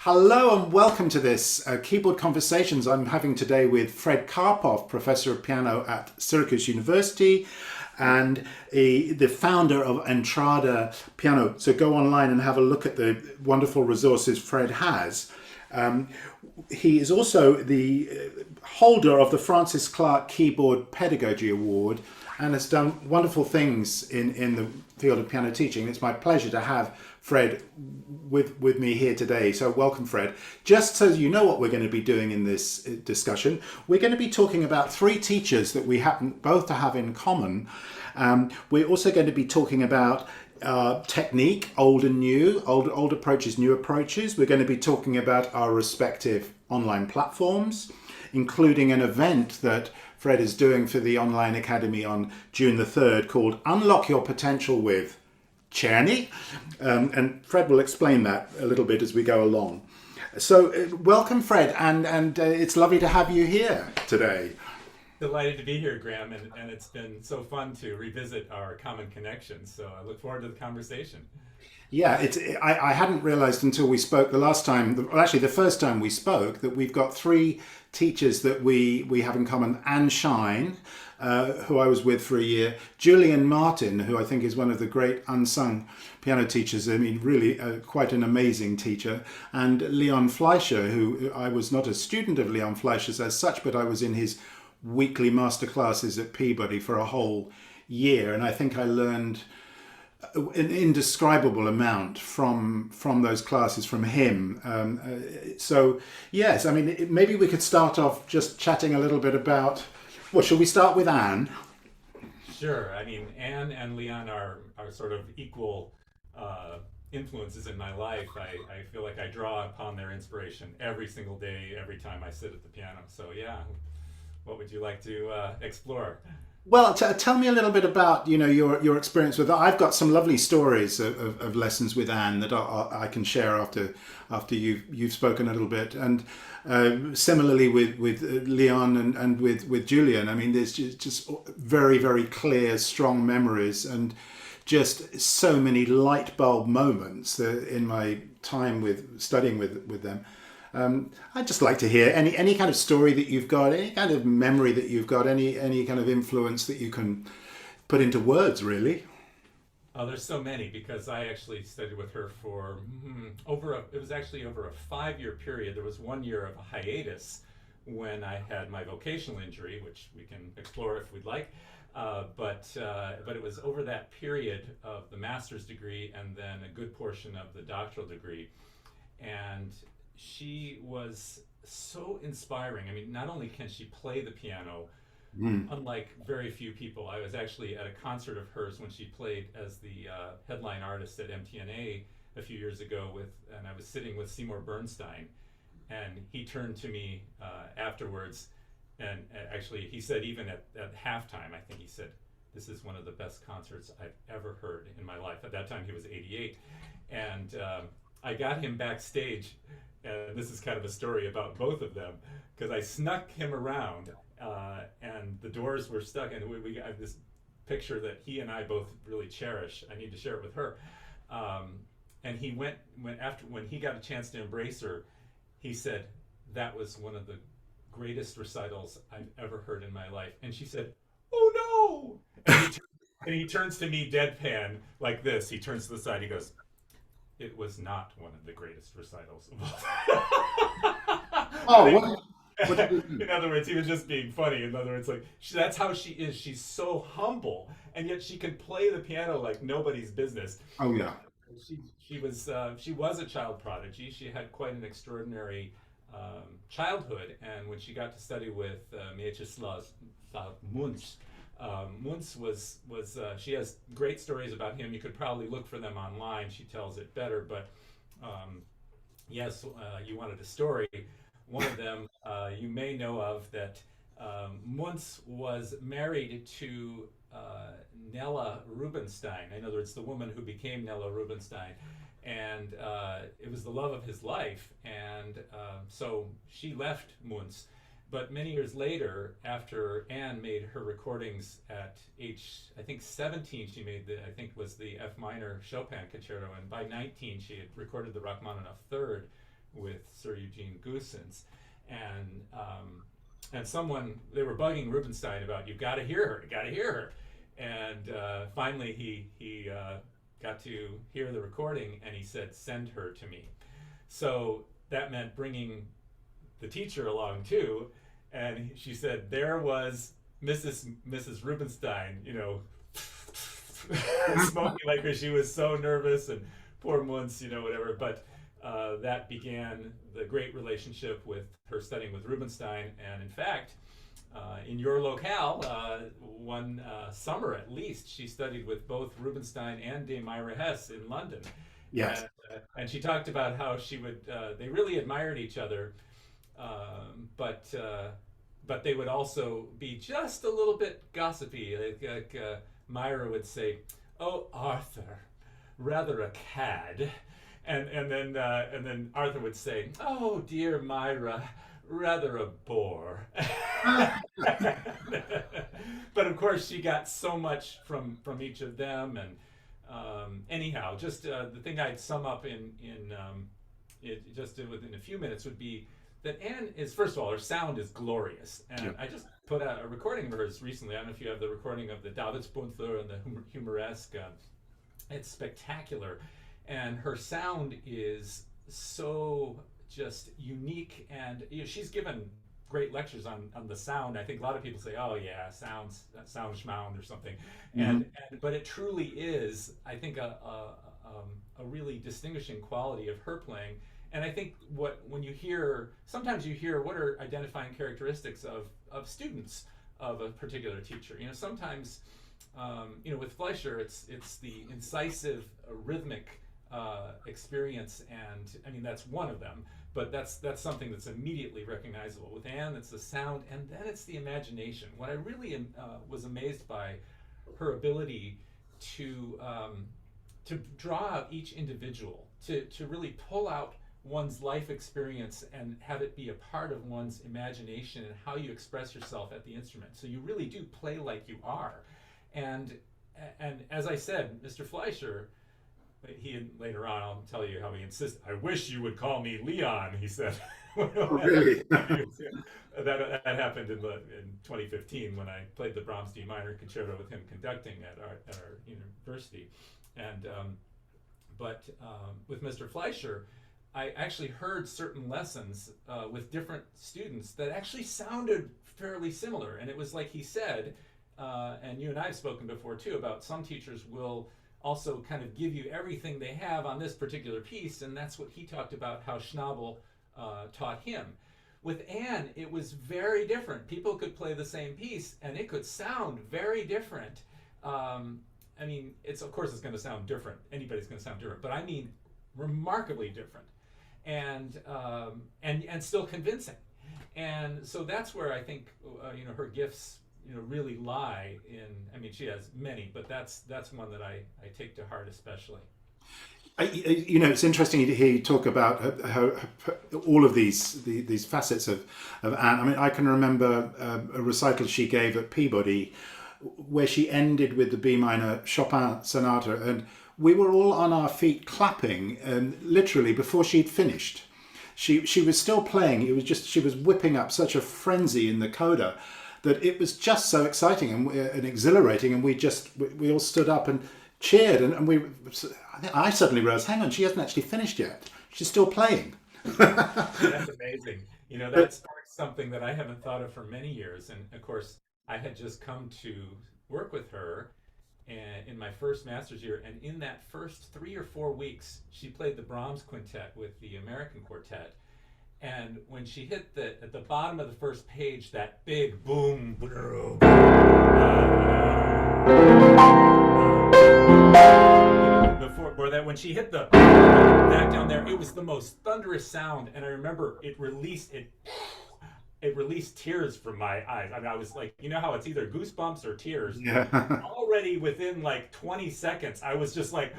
Hello and welcome to this keyboard conversations I'm having today with Fred Karpoff, Professor of Piano at Syracuse University and the founder of Entrada Piano. So go online and have a look at the wonderful resources Fred has. Um, he is also the holder of the Francis Clark Keyboard Pedagogy Award and has done wonderful things in the field of piano teaching. It's my pleasure to have Fred with me here today. So welcome, Fred. Just so you know what we're going to be doing in this discussion, we're going to be talking about three teachers that we happen both to have in common. We're also going to be talking about technique, old and new, old approaches, new approaches. We're going to be talking about our respective online platforms, including an event that Fred is doing for the Online Academy on June the 3rd called Unlock Your Potential with Czerny. And Fred will explain that a little bit as we go along. So welcome, Fred, and it's lovely to have you here today. Delighted to be here, Graham, and it's been so fun to revisit our common connections. So I look forward to the conversation. Yeah, I hadn't realized until we spoke the last time, well, actually the first time we spoke, that we've got three teachers that we have in common. Schein, who I was with for a year, Julian Martin, who I think is one of the great unsung piano teachers, I mean really quite an amazing teacher, and Leon Fleisher, who I was not a student of Leon Fleischer's as such, but I was in his weekly master classes at Peabody for a whole year, and I think I learned an indescribable amount from those classes from him. So yes, I mean maybe we could start off just chatting a little bit about. Well, shall we start with Anne? Sure. I mean, Anne and Leon are sort of equal influences in my life. I feel like I draw upon their inspiration every single day, every time I sit at the piano. So yeah, what would you like to explore? Well, tell me a little bit about your experience with that. I've got some lovely stories of lessons with Anne that I can share after you've spoken a little bit, and similarly with Leon and with Julian. I mean, there's just very, very clear, strong memories and just so many light bulb moments in my time with studying with them. I'd just like to hear any kind of story that you've got, any kind of memory that you've got, any kind of influence that you can put into words, really. Oh, there's so many because I actually studied with her for it was actually over a 5-year period. There was 1 year of a hiatus when I had my vocational injury, which we can explore if we'd like. But it was over that period of the master's degree and then a good portion of the doctoral degree. And she was so inspiring. I mean, not only can she play the piano, unlike very few people. I was actually at a concert of hers when she played as the headline artist at MTNA a few years ago and I was sitting with Seymour Bernstein, and he turned to me afterwards, and actually he said even at halftime, I think he said, "This is one of the best concerts I've ever heard in my life." At that time he was 88, and I got him backstage. And this is kind of a story about both of them because I snuck him around and the doors were stuck, and we got this picture that he and I both really cherish. I need to share it with her. And he when he got a chance to embrace her, he said, "That was one of the greatest recitals I've ever heard in my life." And she said, "Oh no!" And he turns to me deadpan like this. He turns to the side. He goes, "It was not one of the greatest recitals of all time." Oh, what In other words, he was just being funny. In other words, like that's how she is. She's so humble, and yet she can play the piano like nobody's business. oh yeah. She was a child prodigy. She had quite an extraordinary childhood, and when she got to study with Mieczysław Munch. Munz she has great stories about him. You could probably look for them online. She tells it better, but yes, you wanted a story. One of them you may know of that Munz was married to Nella Rubinstein. In other words, the woman who became Nella Rubinstein. And it was the love of his life. And so she left Munz. But many years later, after Anne made her recordings at age, I think 17, she made I think was the F minor Chopin concerto, and by 19 she had recorded the Rachmaninoff Third with Sir Eugene Goossens, and someone, they were bugging Rubinstein about, you've got to hear her, you got to hear her, and finally he got to hear the recording, and he said, send her to me. So that meant bringing the teacher along too, and she said there was Mrs. Rubinstein, you know, smoking like her. She was so nervous, and poor Munz, you know, whatever. But that began the great relationship with her studying with Rubinstein, and in fact, in your locale, one summer at least, she studied with both Rubinstein and Dame Myra Hess in London. Yes. And she talked about how she would, they really admired each other, but they would also be just a little bit gossipy. Like Myra would say, "Oh, Arthur, rather a cad," and then Arthur would say, "Oh, dear Myra, rather a bore." But of course, she got so much from each of them, and anyhow, just the thing I'd sum up in just within a few minutes would be that Anne is, first of all, her sound is glorious, and Yeah. I just put out a recording of hers recently. I don't know if you have the recording of the Davidsbündler and the Humoresque. It's spectacular, and her sound is so just unique, and you know, she's given great lectures on the sound. I think a lot of people say, "Oh yeah, sound schmound" or something, and but it truly is, I think, a really distinguishing quality of her playing. And I think when you hear, sometimes you hear what are identifying characteristics of students of a particular teacher. You know, sometimes, you know, with Fleisher, it's the incisive, rhythmic experience, and I mean that's one of them. But that's something that's immediately recognizable. With Anne, it's the sound, and then it's the imagination. What I really was amazed by her ability to draw out each individual, to really pull out one's life experience and have it be a part of one's imagination and how you express yourself at the instrument. So you really do play like you are. And as I said, Mr. Fleischer, he later on, I'll tell you how he insisted, "I wish you would call me Leon," he said. Oh, really? that happened in 2015 when I played the Brahms D minor concerto with him conducting at our university. And but with Mr. Fleischer, I actually heard certain lessons with different students that actually sounded fairly similar. And it was like he said, and you and I have spoken before too, about some teachers will also kind of give you everything they have on this particular piece, and that's what he talked about, how Schnabel taught him. With Anne, it was very different. People could play the same piece, and it could sound very different. I mean, of course it's going to sound different. Anybody's going to sound different, but I mean remarkably different, and still convincing. And so that's where I think her gifts really lie in. I mean, she has many, but that's one that I take to heart especially. It's interesting to hear you talk about how all of these facets of Anne. I mean, I can remember a recital she gave at Peabody where she ended with the B minor Chopin sonata, and we were all on our feet clapping, and literally before she'd finished. She was still playing. It was just, she was whipping up such a frenzy in the coda that it was just so exciting and exhilarating, and we all stood up and cheered, and I suddenly realized, hang on, she hasn't actually finished yet. She's still playing. That's amazing. That's something that I haven't thought of for many years. And of course, I had just come to work with her in my first master's year, and in that first 3 or 4 weeks, she played the Brahms quintet with the American quartet. And when she hit at the bottom of the first page, that big boom, when she hit that down there, it was the most thunderous sound, and I remember it released tears from my eyes. I mean, I was like, how it's either goosebumps or tears. Yeah. Already within like 20 seconds, I was just like,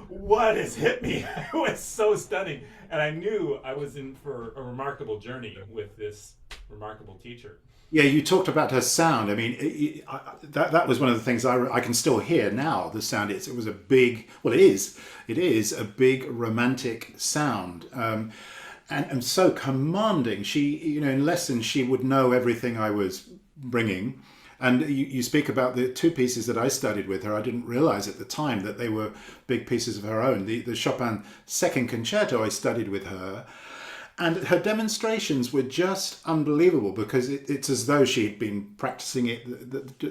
what has hit me? It was so stunning. And I knew I was in for a remarkable journey with this remarkable teacher. Yeah, you talked about her sound. I mean, that was one of the things I can still hear now. The sound it is a big romantic sound. and so commanding. She, in lessons, she would know everything I was bringing. And you speak about the two pieces that I studied with her. I didn't realize at the time that they were big pieces of her own. The Chopin Second Concerto I studied with her. And her demonstrations were just unbelievable, because it's as though she'd been practicing it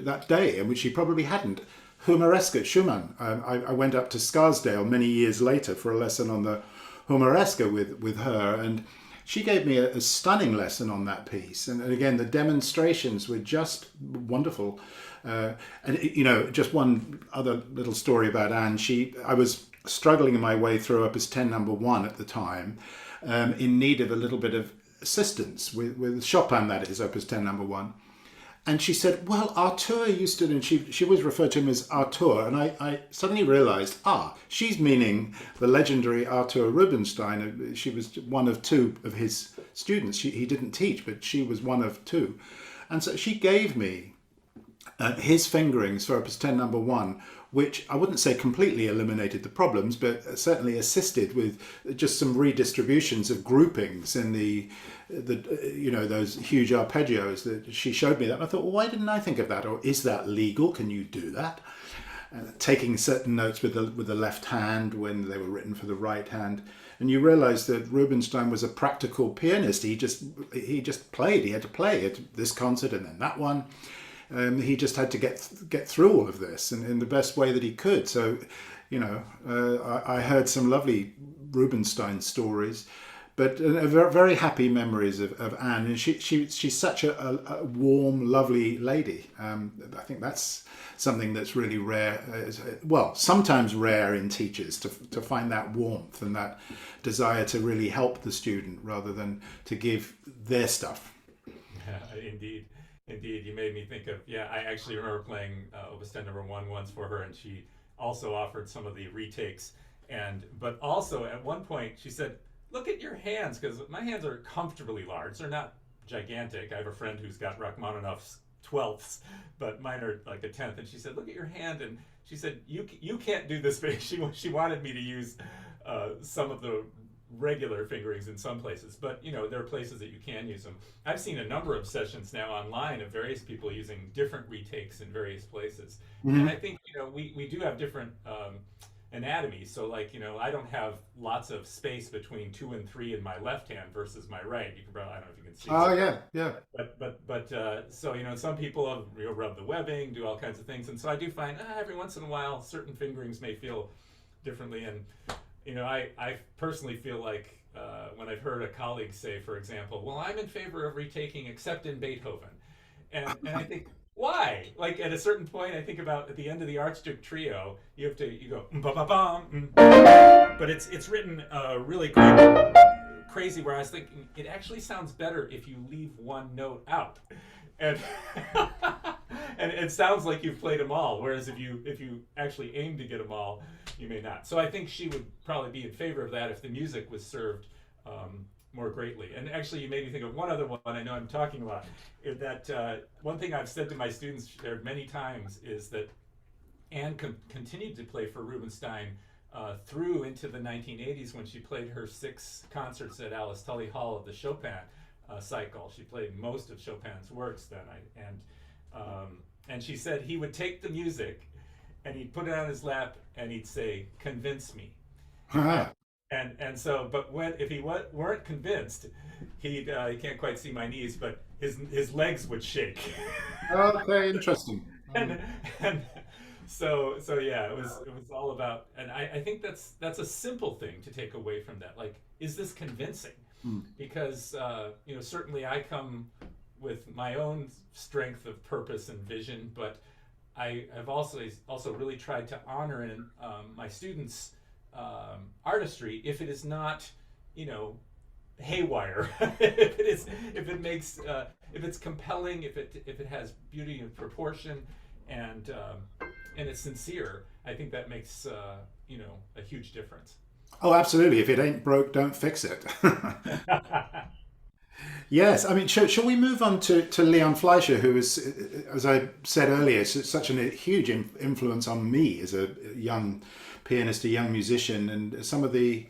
that day, and which she probably hadn't. Humoresque Schumann. I went up to Scarsdale many years later for a lesson on the Humoresque with her, and she gave me a stunning lesson on that piece. And again, the demonstrations were just wonderful. And just one other little story about Anne. I was struggling my way through Opus 10 number 1 at the time, in need of a little bit of assistance with Chopin, that is, Opus 10 number 1. And she said, well, Artur used to, and she always referred to him as Artur. And I suddenly realized, she's meaning the legendary Artur Rubinstein. She was one of two of his students. He didn't teach, but she was one of two. And so she gave me his fingerings for Opus 10 number 1, which I wouldn't say completely eliminated the problems, but certainly assisted with just some redistributions of groupings in the those huge arpeggios that she showed me that. And I thought, well, why didn't I think of that? Or is that legal? Can you do that? Taking certain notes with the left hand when they were written for the right hand. And you realize that Rubinstein was a practical pianist. He just played. He had to play at this concert and then that one. He just had to get through all of this in the best way that he could. So, I heard some lovely Rubinstein stories, but very happy memories of Anne. And she's such a warm, lovely lady. I think that's something that's really rare. Sometimes rare in teachers to find that warmth and that desire to really help the student rather than to give their stuff. Yeah, Indeed, you made me think of, I actually remember playing Opus 10 number 1 once for her, and she also offered some of the retakes. But also at one point she said, look at your hands, because my hands are comfortably large. They're not gigantic. I have a friend who's got Rachmaninoff's 12ths, but mine are like a 10th. And she said, look at your hand. And she said, you can't do this. She wanted me to use some of the regular fingerings in some places, but there are places that you can use them. I've seen a number of sessions now online of various people using different retakes in various places. Mm-hmm. And I think we do have different anatomies. So I don't have lots of space between 2 and 3 in my left hand versus my right. You can probably, I don't know if you can see. Oh, yeah. But some people rub the webbing, do all kinds of things, and so I do find every once in a while certain fingerings may feel differently. And I personally feel like when I've heard a colleague say, for example, well, I'm in favor of retaking except in Beethoven. And I think, why? Like at a certain point, I think about at the end of the Archduke Trio, you go, ba-ba-bum, but it's written really crazy, where I was thinking, it actually sounds better if you leave one note out. And and it sounds like you've played them all, whereas if you actually aim to get them all, you may not. So I think she would probably be in favor of that if the music was served more greatly. And actually, you made me think of one other one I know I'm talking about. Is that one thing I've said to my students many times is that Anne continued to play for Rubinstein through into the 1980s when she played her 6 concerts at Alice Tully Hall of the Chopin cycle. She played most of Chopin's works then, and she said he would take the music and he'd put it on his lap and he'd say, "Convince me." And so, but if he weren't convinced, he can't quite see my knees, but his legs would shake. Oh, very interesting. and so yeah, it was all about, and I think that's a simple thing to take away from that. Like, is this convincing? Because certainly I come with my own strength of purpose and vision, but I have also really tried to honor in my students' artistry if it is not haywire, if it's compelling, if it has beauty and proportion, and it's sincere. I think that makes a huge difference. Oh, absolutely. If it ain't broke, don't fix it. Yes, I mean, shall we move on to Leon Fleischer, who is, as I said earlier, such a huge influence on me as a young pianist, a young musician, and some of the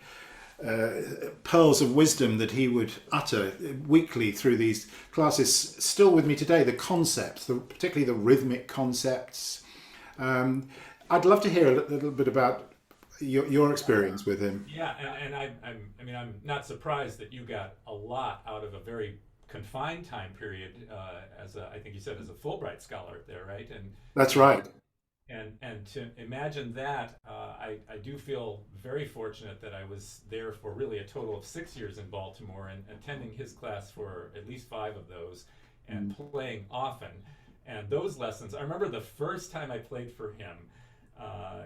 pearls of wisdom that he would utter weekly through these classes still with me today. The concepts, particularly the rhythmic concepts. I'd love to hear a little bit about your experience with him. Yeah, and I'm not surprised that you got a lot out of a very confined time period I think you said as a Fulbright scholar there, right? And That's right. and to imagine that, I do feel very fortunate that I was there for really a total of 6 years in Baltimore and attending his class for at least 5 of those and playing often. And those lessons, I remember the first time I played for him,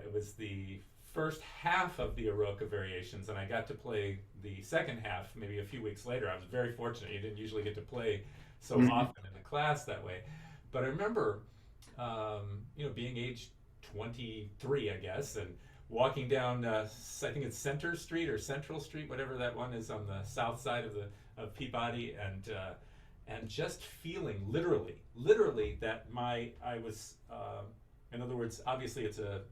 it was the first half of the Eroica Variations, and I got to play the second half maybe a few weeks later. I was very fortunate. You didn't usually get to play so often in the class that way. But I remember being age 23, I guess, and walking down, I think it's Center Street or Central Street, whatever that one is on the south side of Peabody, and just feeling literally that I was, in other words, obviously it's a,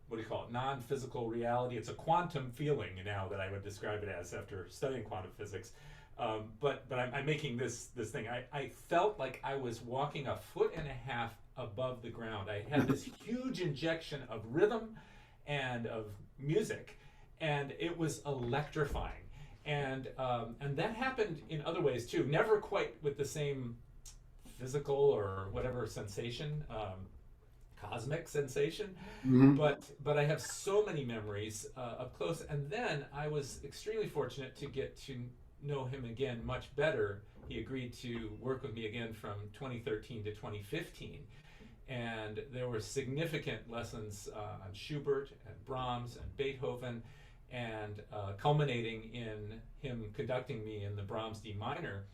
what do you call it, non-physical reality. It's a quantum feeling now that I would describe it as after studying quantum physics. But I'm making this thing. I felt like I was walking a foot and a half above the ground. I had this huge injection of rhythm and of music, and it was electrifying. And that happened in other ways too. Never quite with the same physical or whatever sensation, cosmic sensation, but I have so many memories up close. And then I was extremely fortunate to get to know him again much better. He agreed to work with me again from 2013 to 2015. And there were significant lessons on Schubert and Brahms and Beethoven, and culminating in him conducting me in the Brahms D minor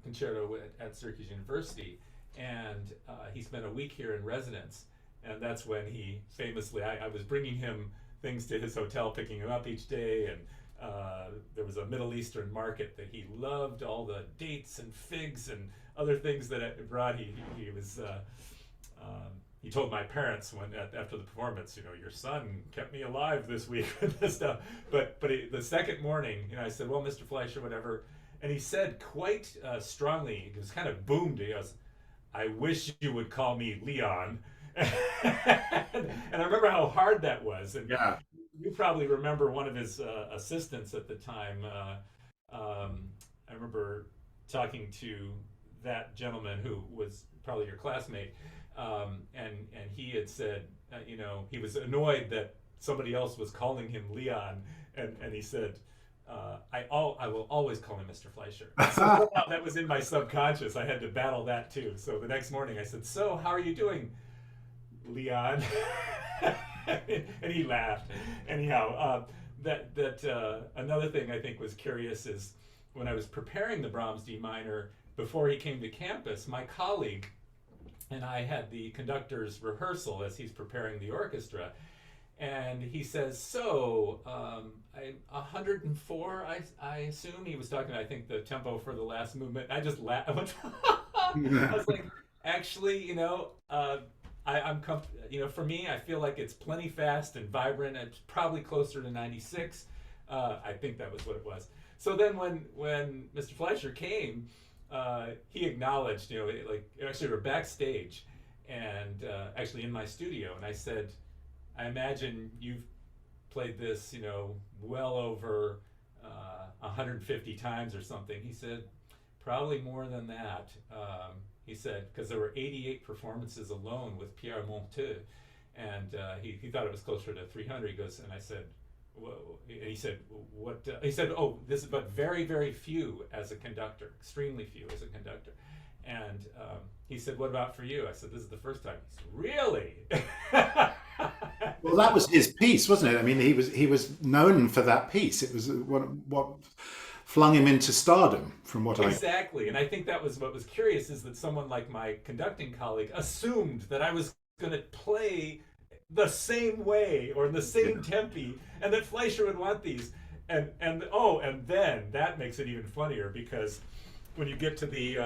concerto at Syracuse University. And he spent a week here in residence. And that's when he famously, I was bringing him things to his hotel, picking him up each day, and there was a Middle Eastern market that he loved, all the dates and figs and other things that it brought. He told my parents after the performance, your son kept me alive this week with this stuff. But the second morning, I said, well, Mr. Fleisher, whatever. And he said quite strongly, he was kind of boomed, he goes, I wish you would call me Leon. And I remember how hard that was. And Yeah. you probably remember one of his assistants at the time. I remember talking to that gentleman who was probably your classmate, and he had said, he was annoyed that somebody else was calling him Leon, and he said, I will always call him Mr. Fleisher. So that was in my subconscious. I had to battle that too. So the next morning I said, so how are you doing, Leon? And he laughed. Anyhow, another thing I think was curious is when I was preparing the Brahms D minor before he came to campus, my colleague and I had the conductor's rehearsal as he's preparing the orchestra. And he says, so, 104, I assume? He was talking, I think, the tempo for the last movement. I just laughed. I was like, actually, I'm for me, I feel like it's plenty fast and vibrant. It's probably closer to 96. I think that was what it was. So then when Mr. Fleisher came, he acknowledged, actually we're backstage and actually in my studio. And I said, I imagine you've played this, well over 150 times or something. He said, probably more than that. He said, because there were 88 performances alone with Pierre Monteux, and he thought it was closer to 300. He goes, and I said, whoa. And he said, what? He said, oh, this is but very, very few as a conductor, extremely few as a conductor. And he said, what about for you? I said, this is the first time. He said, really? Well, that was his piece, wasn't it? I mean, he was known for that piece. It was what flung him into stardom, from what Exactly. And I think that was what was curious, is that someone like my conducting colleague assumed that I was going to play the same way or in the same tempi, and that Fleisher would want these. And then that makes it even funnier, because when you get to the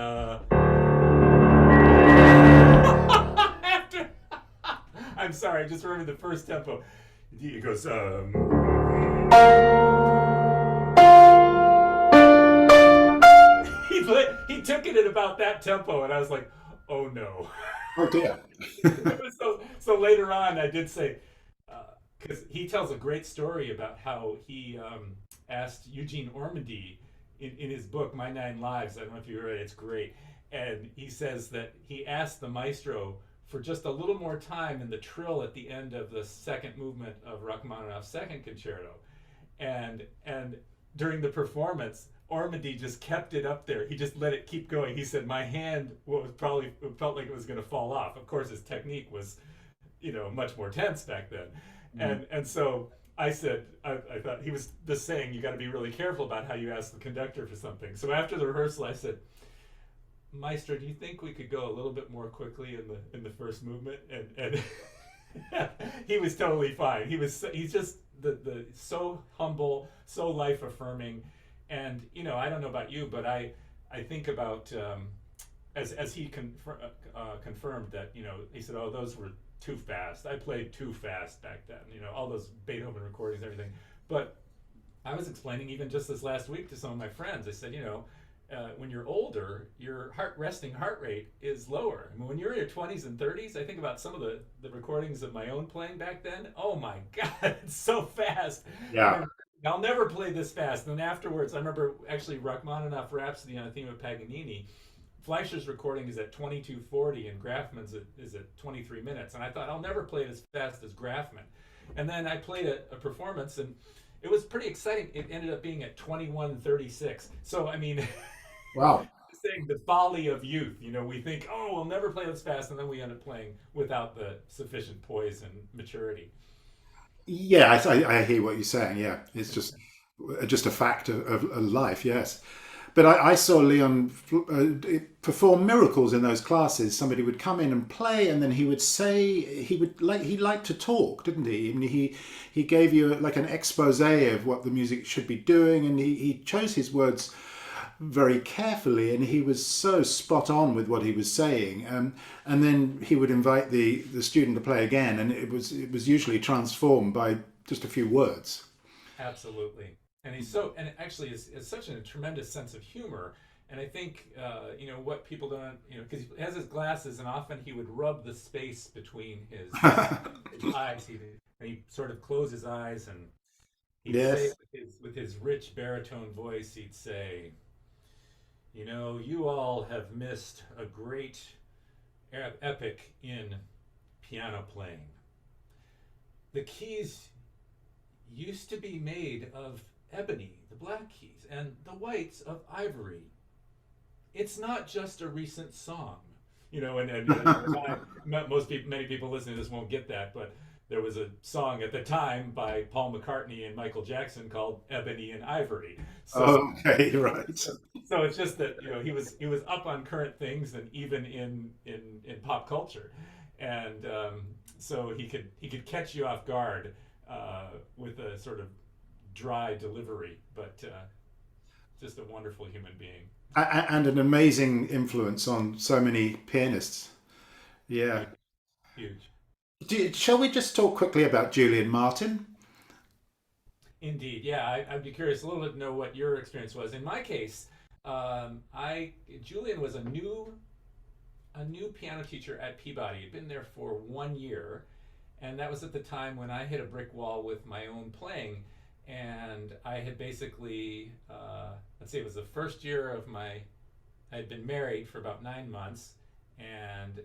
after I'm sorry, I just remember the first tempo. It goes making it about that tempo, and I was like, oh no. Oh dear. It was so later on, I did say, because he tells a great story about how he asked Eugene Ormandy in his book My Nine Lives. I don't know if you read it; it's great. And he says that he asked the maestro for just a little more time in the trill at the end of the second movement of Rachmaninoff's second concerto, and during the performance, Ormandy just kept it up there. He just let it keep going. He said, "My hand felt like it was going to fall off." Of course, his technique was, much more tense back then, and so I said, I thought he was just saying you got to be really careful about how you ask the conductor for something. So after the rehearsal, I said, Maestro, do you think we could go a little bit more quickly in the first movement? And he was totally fine. He's just the so humble, so life affirming, and I don't know about you, but I think about as he confirmed that he said, oh, those were too fast. I played too fast back then. All those Beethoven recordings and everything. But I was explaining even just this last week to some of my friends. I said, when you're older, your resting heart rate is lower. I mean, when you're in your 20s and 30s, I think about some of the recordings of my own playing back then. Oh my God, it's so fast. Yeah. And I'll never play this fast. And then afterwards, I remember actually Rachmaninoff Rhapsody on a theme of Paganini. Fleischer's recording is at 22:40 and Grafman's is at 23 minutes. And I thought, I'll never play it as fast as Grafman. And then I played a performance, and it was pretty exciting. It ended up being at 21:36. So, I mean... Wow. saying the folly of youth. We think, oh, we'll never play this fast, and then we end up playing without the sufficient poise and maturity. Yeah, I hear what you're saying. Yeah, it's just a fact of life. Yes, but I saw Leon perform miracles in those classes. Somebody would come in and play, and then he would say he liked to talk, didn't he? I mean, he gave you like an expose of what the music should be doing, and he chose his words very carefully, and he was so spot on with what he was saying, and then he would invite the student to play again, and it was usually transformed by just a few words. Absolutely. And and actually is such a tremendous sense of humor. And I think what people don't, because he has his glasses, and often he would rub the space between his eyes. And he sort of close his eyes, and he'd say with his rich baritone voice, he'd say, you all have missed a great epic in piano playing. The keys used to be made of ebony, the black keys, and the whites of ivory. It's not just a recent song. And many people listening to this won't get that, but there was a song at the time by Paul McCartney and Michael Jackson called "Ebony and Ivory." So, okay, right. So it's just that he was up on current things, and even in pop culture, and so he could catch you off guard with a sort of dry delivery, but just a wonderful human being And an amazing influence on so many pianists. Yeah. huge. Shall we just talk quickly about Julian Martin? Indeed, yeah. I'd be curious a little bit to know what your experience was. In my case, Julian was a new piano teacher at Peabody. He'd been there for 1 year, and that was at the time when I hit a brick wall with my own playing, and I had basically, it was the first year of I had been married for about 9 months, and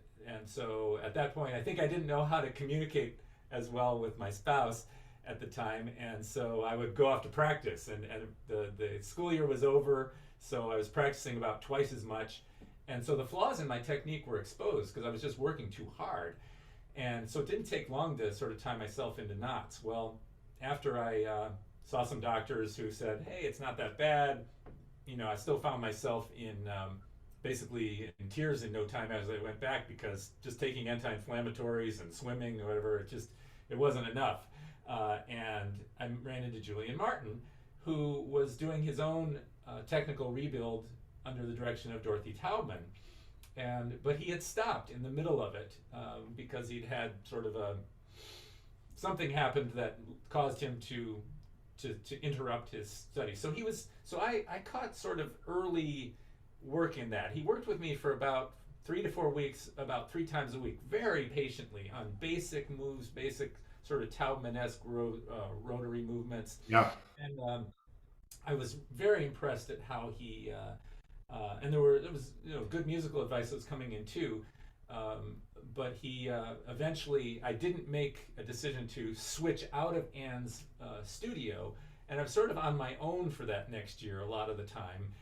so at that point, I think I didn't know how to communicate as well with my spouse at the time, and so I would go off to practice, and the school year was over, so I was practicing about twice as much, and so the flaws in my technique were exposed because I was just working too hard, and so it didn't take long to sort of tie myself into knots. Well, after I saw some doctors who said, hey, it's not that bad, I still found myself in basically in tears in no time as I went back, because just taking anti-inflammatories and swimming or whatever, it wasn't enough. And I ran into Julian Martin, who was doing his own technical rebuild under the direction of Dorothy Taubman. But he had stopped in the middle of it because he'd had sort of something happened that caused him to interrupt his study. So I caught sort of early work in that. He worked with me for about 3 to 4 weeks, about 3 times a week, very patiently on basic moves, basic sort of Taubman-esque rotary movements. Yeah. And I was very impressed at how he and there was good musical advice that was coming in too. But he eventually, I didn't make a decision to switch out of Anne's studio, and I'm sort of on my own for that next year a lot of the time,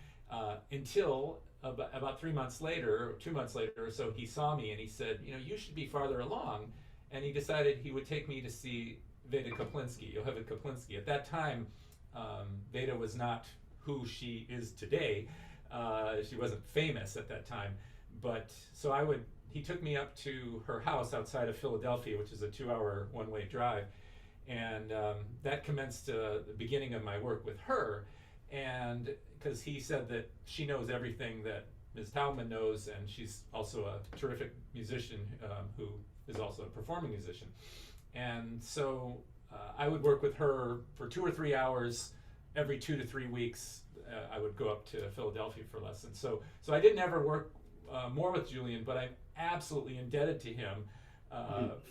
until about 3 months later, or 2 months later or so, he saw me and he said, you should be farther along, and he decided he would take me to see Veda Kaplinsky, Jochebed Kaplinsky. At that time, Veda was not who she is today. She wasn't famous at that time, but so he took me up to her house outside of Philadelphia, which is a 2-hour one-way drive, and that commenced the beginning of my work with her. And because he said that she knows everything that Ms. Taubman knows, and she's also a terrific musician who is also a performing musician. And so I would work with her for 2 or 3 hours every 2 to 3 weeks. I would go up to Philadelphia for lessons. So I didn't ever work more with Julian, but I'm absolutely indebted to him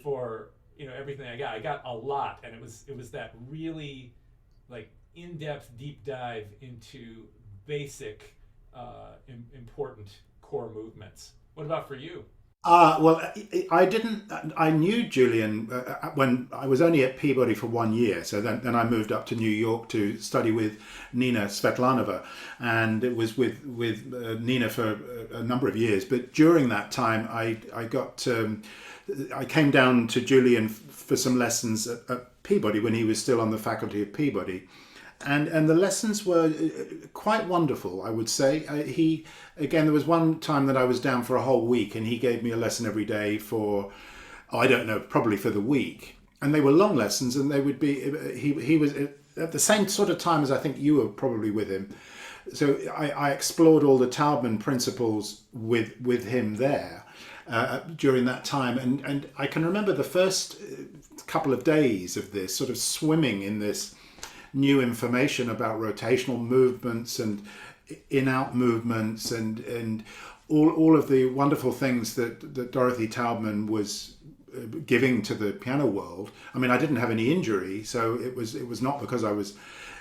for everything I got. I got a lot, and it was that really like in-depth deep dive into basic important core movements. What about for you? Well, I didn't. I knew Julian when I was only at Peabody for 1 year. So then I moved up to New York to study with Nina Svetlanova, and it was with Nina for a number of years. But during that time, I came down to Julian for some lessons at Peabody when he was still on the faculty of Peabody. And the lessons were quite wonderful, I would say. There was one time that I was down for a whole week, and he gave me a lesson every day for, I don't know, probably for the week. And they were long lessons, and they would be, he was at the same sort of time as I think you were probably with him. So I explored all the Taubman principles with him there during that time. And I can remember the first couple of days of this, sort of swimming in this new information about rotational movements and in-out movements and all of the wonderful things that Dorothy Taubman was giving to the piano world. I mean, I didn't have any injury, so it was not because I was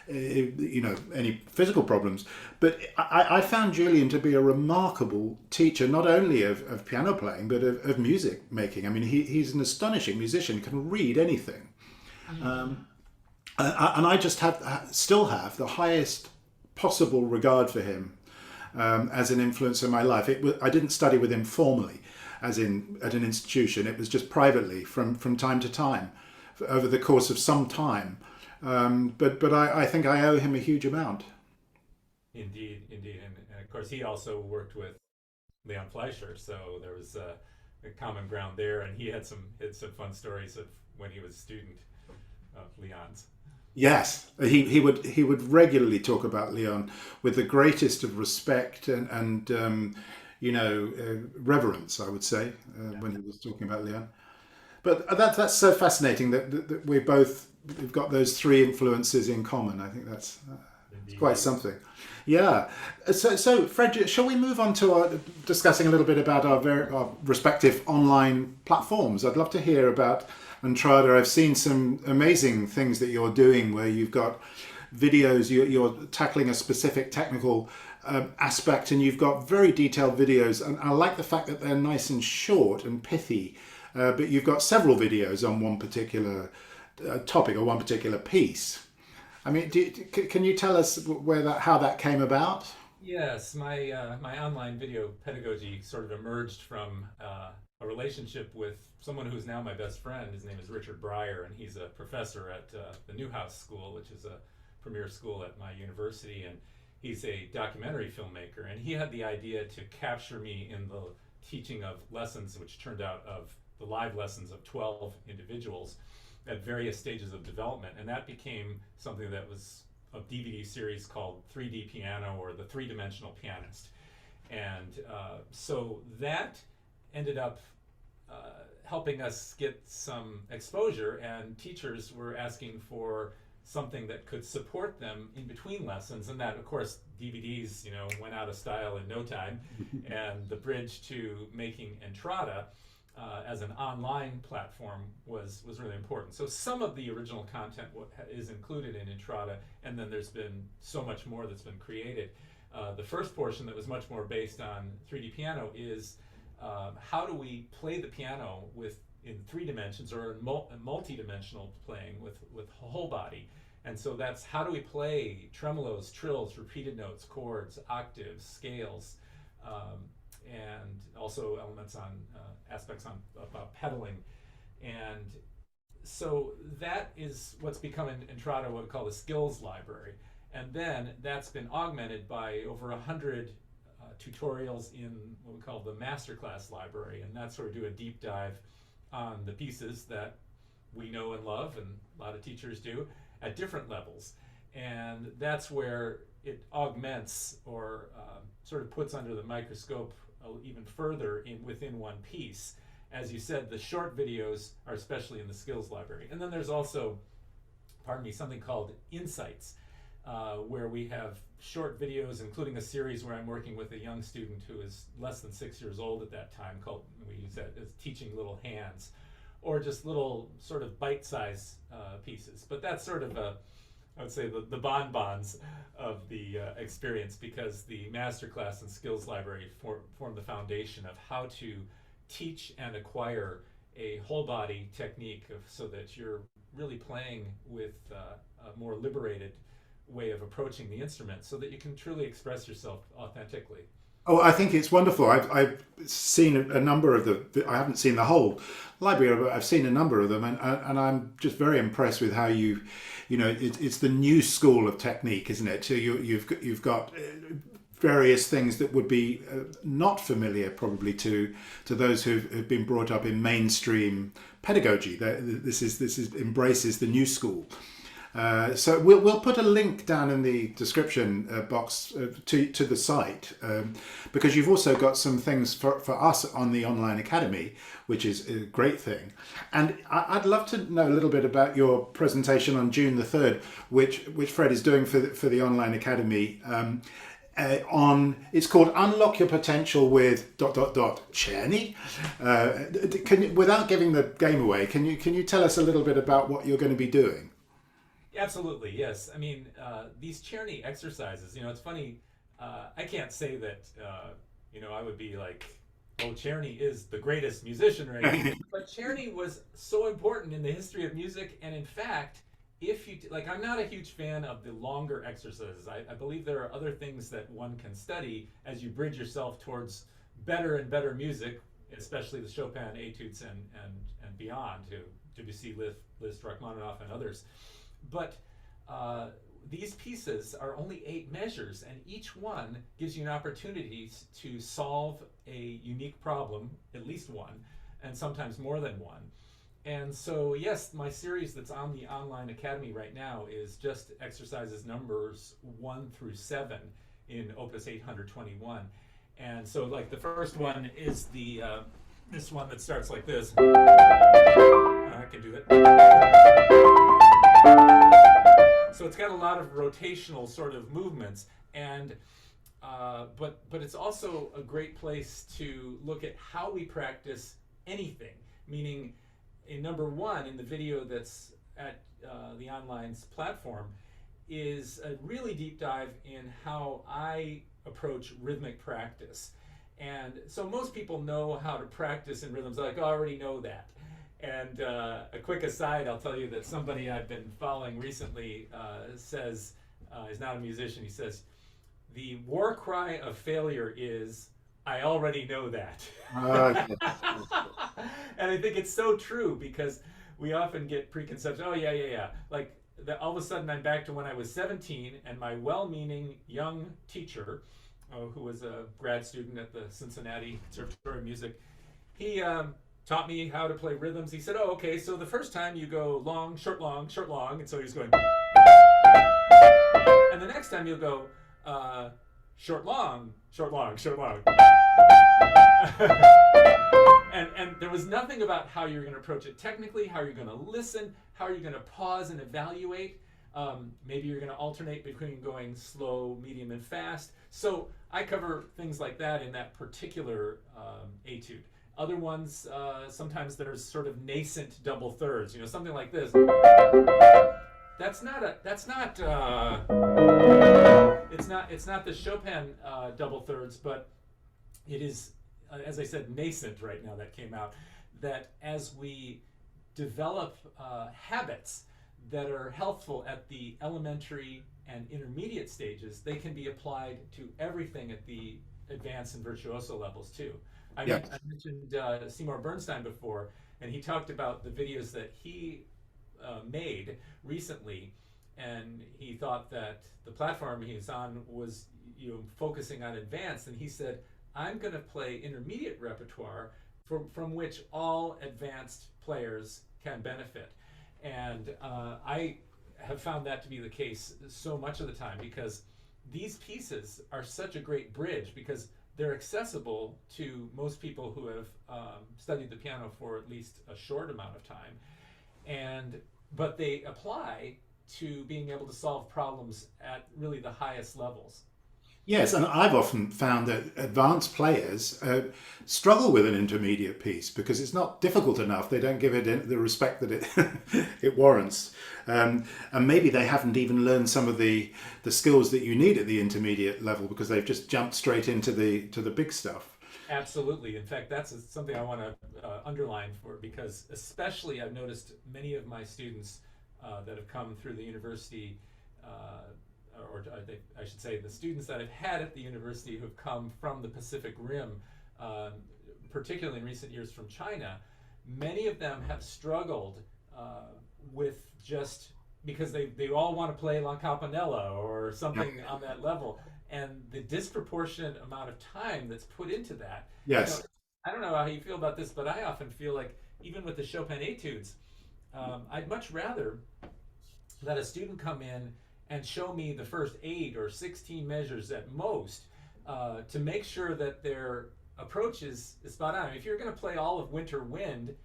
any physical problems, but I found Julian to be a remarkable teacher, not only of piano playing but of music making. I mean, he's an astonishing musician, can read anything. And I just still have the highest possible regard for him as an influence in my life. I didn't study with him formally, as in at an institution. It was just privately from time to time, over the course of some time. But I think I owe him a huge amount. Indeed. And of course, he also worked with Leon Fleisher, so there was a common ground there, and he had some fun stories of when he was a student of Leon's. Yes, he would regularly talk about Leon with the greatest of respect and reverence, I would say, when he was talking about Leon. But that's so fascinating that we've got those three influences in common. I think that's quite something. Yeah. So Fred, shall we move on to discussing a little bit about our respective online platforms? I'd love to hear about Entrada. I've seen some amazing things that you're doing where you've got videos, you're tackling a specific technical aspect, and you've got very detailed videos. And I like the fact that they're nice and short and pithy, but you've got several videos on one particular topic or one particular piece. I mean, can you tell us how that came about? Yes, my online video pedagogy sort of emerged from a relationship with someone who's now my best friend. His name is Richard Breyer, and he's a professor at the Newhouse School, which is a premier school at my university, and he's a documentary filmmaker. And he had the idea to capture me in the teaching of lessons, which turned out of the live lessons of 12 individuals at various stages of development. And that became something that was a DVD series called 3D Piano, or the Three-Dimensional Pianist. And so that ended up helping us get some exposure, and teachers were asking for something that could support them in between lessons. And that, of course, DVDs, went out of style in no time. And the bridge to making Entrada as an online platform was really important. So some of the original content is included in Entrada, and then there's been so much more that's been created. The first portion that was much more based on 3D piano is how do we play the piano in 3 dimensions, or in multi-dimensional playing with whole body. And so that's how do we play tremolos, trills, repeated notes, chords, octaves, scales, and also elements on aspects about pedaling. And so that is what's become in Entrada what we call the skills library. And then that's been augmented by over 100 tutorials in what we call the masterclass library. And that's where we do a deep dive on the pieces that we know and love, and a lot of teachers do, at different levels. And that's where it augments or sort of puts under the microscope even further within one piece. As you said, the short videos are especially in the skills library. And then there's also, something called Insights, where we have short videos, including a series where I'm working with a young student who is less than 6 years old at that time, we use that as teaching little hands, or just little sort of bite-sized pieces. But that's sort of I would say the bonbons of the experience, because the masterclass and skills library form the foundation of how to teach and acquire a whole body technique so that you're really playing with a more liberated way of approaching the instrument, so that you can truly express yourself authentically. Oh, I think it's wonderful. I've seen a number of I haven't seen the whole library, but I've seen a number of them, and I'm just very impressed with how it's the new school of technique, isn't it? So you've got various things that would be not familiar probably to those who've been brought up in mainstream pedagogy. This embraces the new school. So we'll put a link down in the description box to the site, because you've also got some things for us on the online academy, which is a great thing. And I'd love to know a little bit about your presentation on June the 3rd, which Fred is doing for the online academy. It's called Unlock Your Potential with ... Schein. Without giving the game away, can you tell us a little bit about what you're going to be doing? Absolutely, yes. I mean, these Czerny exercises, it's funny, I can't say that, I would be like, oh, Czerny is the greatest musician or anything, but Czerny was so important in the history of music, and in fact, I'm not a huge fan of the longer exercises. I believe there are other things that one can study as you bridge yourself towards better and better music, especially the Chopin etudes and beyond, to Debussy, Liszt, Rachmaninoff, and others. But these pieces are only 8 measures, and each one gives you an opportunity to solve a unique problem, at least one, and sometimes more than one. And so, yes, my series that's on the online academy right now is just exercises numbers 1 through 7 in Opus 821. And so, like, the first one is this one that starts like this. I can do that. So it's got a lot of rotational sort of movements, and but it's also a great place to look at how we practice anything. Meaning, in number 1 in the video that's at the online platform is a really deep dive in how I approach rhythmic practice. And so most people know how to practice in rhythms. Like, oh, I already know that. And a quick aside, I'll tell you that somebody I've been following recently says, he's not a musician, he says, the war cry of failure is, I already know that. Okay. And I think it's so true, because we often get preconceptions. Oh, yeah. Like, all of a sudden I'm back to when I was 17, and my well-meaning young teacher, who was a grad student at the Cincinnati Conservatory of Music, he taught me how to play rhythms. He said, oh, okay, so the first time you go long, short, long, short, long, and so he's going, and the next time you'll go short, long, short, long, short, long. And there was nothing about how you're going to approach it technically, how you're going to listen, how you're going to pause and evaluate. Maybe you're going to alternate between going slow, medium, and fast. So I cover things like that in that particular etude. Other ones, sometimes there's sort of nascent double thirds, something like this. It's not the Chopin double thirds, but it is, as I said, nascent right now that came out, that as we develop habits that are healthful at the elementary and intermediate stages, they can be applied to everything at the advanced and virtuoso levels too. I mentioned Seymour Bernstein before, and he talked about the videos that he made recently, and he thought that the platform he was on was focusing on advanced, and he said, I'm going to play intermediate repertoire from which all advanced players can benefit. And I have found that to be the case so much of the time, because these pieces are such a great bridge, because they're accessible to most people who have studied the piano for at least a short amount of time, but they apply to being able to solve problems at really the highest levels. Yes, and I've often found that advanced players struggle with an intermediate piece because it's not difficult enough. They don't give it the respect that it warrants, and maybe they haven't even learned some of the skills that you need at the intermediate level because they've just jumped straight into the big stuff. Absolutely. In fact, that's something I want to underline because especially I've noticed many of my students that have come through the university. I should say the students that I've had at the university who've come from the Pacific Rim, particularly in recent years from China, many of them have struggled with just because they all want to play La Campanella or something on that level, and the disproportionate amount of time that's put into that. Yes. I don't know how you feel about this, but I often feel like even with the Chopin etudes, I'd much rather let a student come in and show me the first 8 or 16 measures at most to make sure that their approach is spot on. If you're going to play all of Winter Wind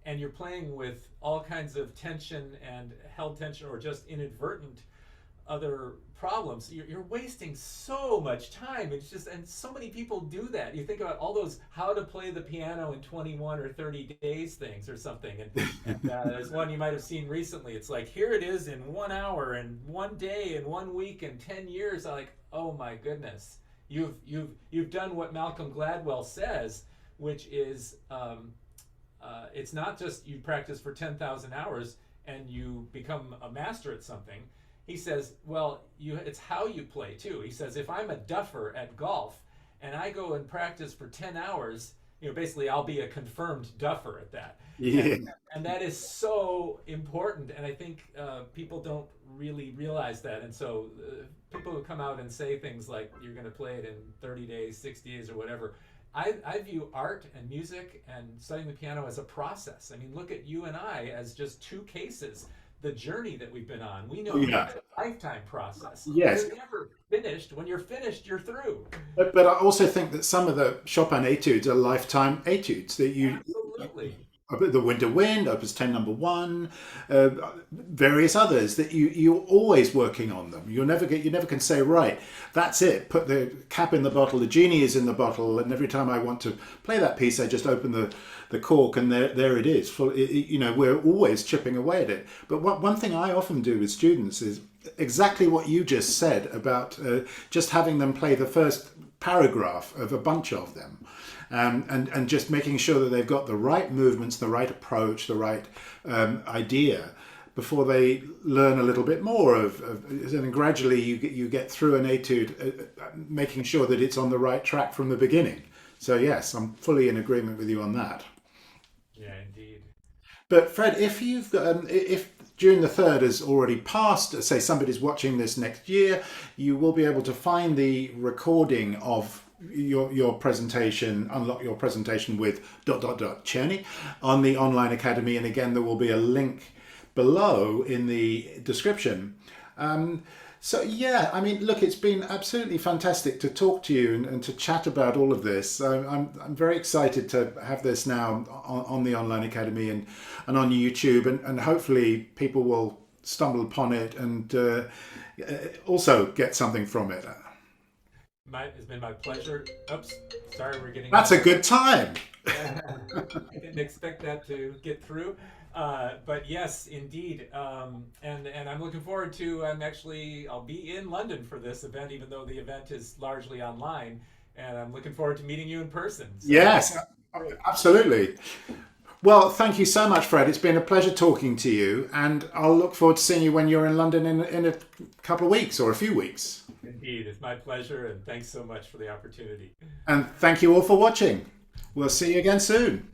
and you're playing with all kinds of tension and held tension or just inadvertent other problems, you're wasting so much time. And so many people do that. You think about all those how to play the piano in 21 or 30 days things or something, and there's one you might have seen recently. It's like, here it is in 1 hour and 1 day and 1 week and 10 years. I'm like, oh my goodness, you've done what Malcolm Gladwell says, which is it's not just you practice for 10,000 hours and you become a master at something. He says, well, it's how you play too. He says, if I'm a duffer at golf and I go and practice for 10 hours, basically I'll be a confirmed duffer at that. Yeah. And that is so important. And I think people don't really realize that. And so people who come out and say things like, you're going to play it in 30 days, 60 days or whatever, I view art and music and studying the piano as a process. I mean, look at you and I as just two cases. The journey that we've been on, we know it's a lifetime process. Yes. You're never finished. When you're finished, you're through. But I also think that some of the Chopin etudes are lifetime etudes that you. Absolutely. The Winter Wind, Opus 10 number 1, various others that you're always working on them. You never can say, right, that's it, put the cap in the bottle, the genie is in the bottle, and every time I want to play that piece I just open the cork and there it is. We're always chipping away at it. But one thing I often do with students is exactly what you just said about just having them play the first paragraph of a bunch of them. And just making sure that they've got the right movements, the right approach, the right idea before they learn a little bit more and gradually you get through an etude, making sure that it's on the right track from the beginning. So yes, I'm fully in agreement with you on that. Yeah, indeed. But Fred, if during the third has already passed, say somebody's watching this next year, you will be able to find the recording of your presentation, unlock your presentation with ... Czerny on the online academy, and again there will be a link below in the description. So yeah, I mean, look, it's been absolutely fantastic to talk to you and to chat about all of this. I'm very excited to have this now on the online academy and on YouTube, and hopefully people will stumble upon it and also get something from it. It's been my pleasure. Oops, sorry, we're getting. That's a good time. I didn't expect that to get through, but yes, indeed, and I'm looking forward to. I'll be in London for this event, even though the event is largely online, and I'm looking forward to meeting you in person. So, Yes, absolutely. Well, thank you so much, Fred. It's been a pleasure talking to you, and I'll look forward to seeing you when you're in London in a couple of weeks or a few weeks. Indeed, it's my pleasure, and thanks so much for the opportunity. And thank you all for watching. We'll see you again soon.